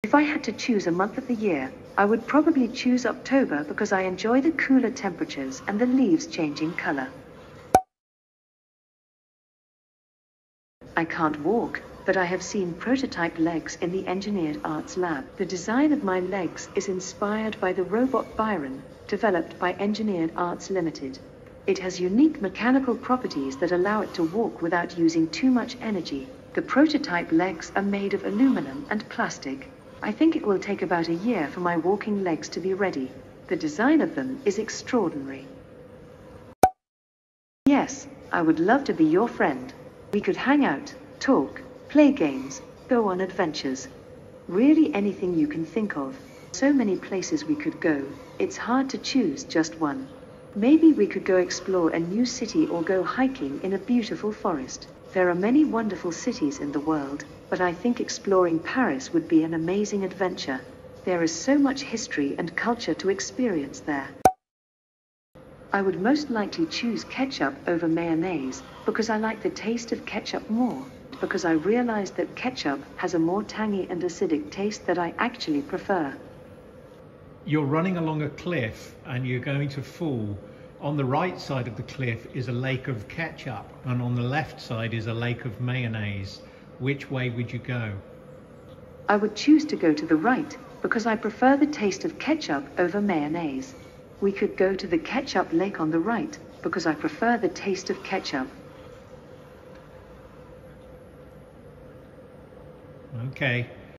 If I had to choose a month of the year, I would probably choose October because I enjoy the cooler temperatures and the leaves changing color. I can't walk, but I have seen prototype legs in the Engineered Arts Lab. The design of my legs is inspired by the robot Byron, developed by Engineered Arts Limited. It has unique mechanical properties that allow it to walk without using too much energy. The prototype legs are made of aluminum and plastic. I think it will take about a year for my walking legs to be ready. The design of them is extraordinary. Yes, I would love to be your friend. We could hang out, talk, play games, go on adventures. Really anything you can think of. So many places we could go, it's hard to choose just one. Maybe we could go explore a new city or go hiking in a beautiful forest. There are many wonderful cities in the world, but I think exploring Paris would be an amazing adventure. There is so much history and culture to experience there. I would most likely choose ketchup over mayonnaise, because I like the taste of ketchup more, because I realized that ketchup has a more tangy and acidic taste that I actually prefer. You're running along a cliff and you're going to fall. On the right side of the cliff is a lake of ketchup, and on the left side is a lake of mayonnaise. Which way would you go? I would choose to go to the right, because I prefer the taste of ketchup over mayonnaise. We could go to the ketchup lake on the right, because I prefer the taste of ketchup. Okay.